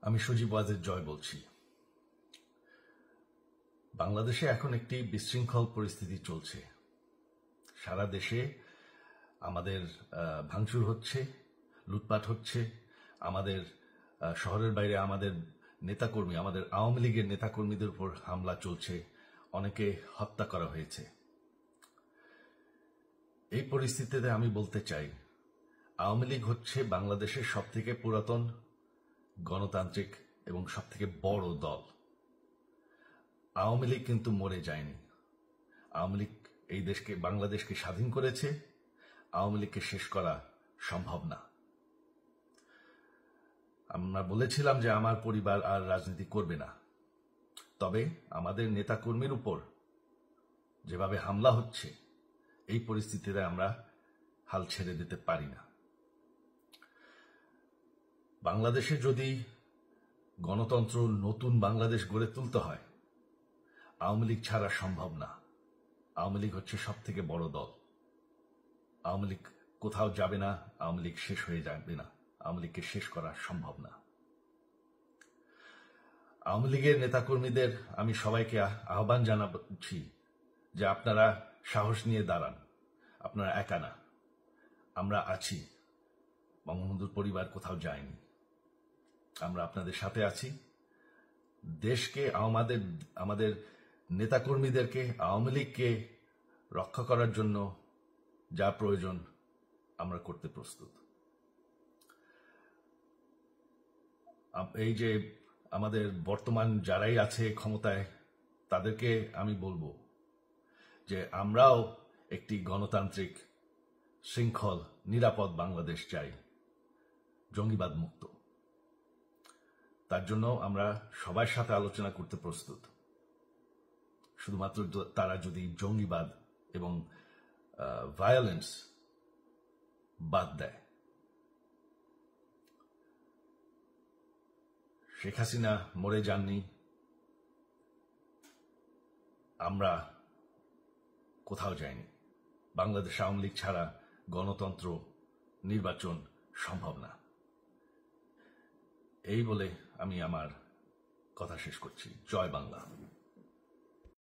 আমি সজীব ওয়াজেদ জয় বলছি। বাংলাদেশে এখন একটি বিশৃঙ্খল পরিস্থিতি চলছে। সারা দেশে আমাদের ভাঙচুর হচ্ছে, লুটপাট হচ্ছে, আমাদের শহরের বাইরে আমাদের নেতাকর্মী, আমাদের আওয়ামী লীগের নেতাকর্মীদের উপর হামলা চলছে, অনেকে হত্যা করা হয়েছে। এই পরিস্থিতিতে আমি বলতে চাই, আওয়ামী লীগ হচ্ছে বাংলাদেশের সবথেকে পুরাতন গণতান্ত্রিক এবং সবথেকে বড় দল। আওয়ামী লীগ কিন্তু মরে যায়নি। আওয়ামী লীগ এই দেশকে, বাংলাদেশকে স্বাধীন করেছে। আওয়ামী লীগকে শেষ করা সম্ভব না। আমরা বলেছিলাম যে আমার পরিবার আর রাজনীতি করবে না, তবে আমাদের নেতাকর্মীর উপর যেভাবে হামলা হচ্ছে, এই পরিস্থিতিতে আমরা হাল ছেড়ে দিতে পারি না। বাংলাদেশে যদি গণতন্ত্র, নতুন বাংলাদেশ গড়ে তুলতে হয়, আওয়ামী লীগ ছাড়া সম্ভব না। আওয়ামী লীগ হচ্ছে সবথেকে বড় দল। আওয়ামী লীগ কোথাও যাবে না, আওয়ামী লীগ শেষ হয়ে যাবে না। আওয়ামী লীগকে শেষ করা সম্ভব না। আওয়ামী লীগের নেতাকর্মীদের আমি সবাইকে আহ্বান জানাচ্ছি যে আপনারা সাহস নিয়ে দাঁড়ান। আপনারা একা না, আমরা আছি। বঙ্গবন্ধুর পরিবার কোথাও যায়নি, আমরা আপনাদের সাথে আছি। দেশকে, আমাদের নেতাকর্মীদেরকে, আওয়ামী লীগকে রক্ষা করার জন্য যা প্রয়োজন আমরা করতে প্রস্তুত। এই যে আমাদের বর্তমান যারাই আছে ক্ষমতায়, তাদেরকে আমি বলবো যে আমরাও একটি গণতান্ত্রিক, শৃঙ্খল, নিরাপদ বাংলাদেশ চাই, জঙ্গিবাদ মুক্ত। তার জন্য আমরা সবার সাথে আলোচনা করতে প্রস্তুত। শুধুমাত্র তারা যদি জঙ্গিবাদ এবং ভায়োলেন্স বাদ দেয়। শেখ হাসিনা মরে যাননি, আমরা কোথাও যাইনি। বাংলাদেশ আওয়ামী লীগ ছাড়া গণতন্ত্র, নির্বাচন সম্ভব না। এই বলে আমি আমার কথা শেষ করছি। জয় বাংলা।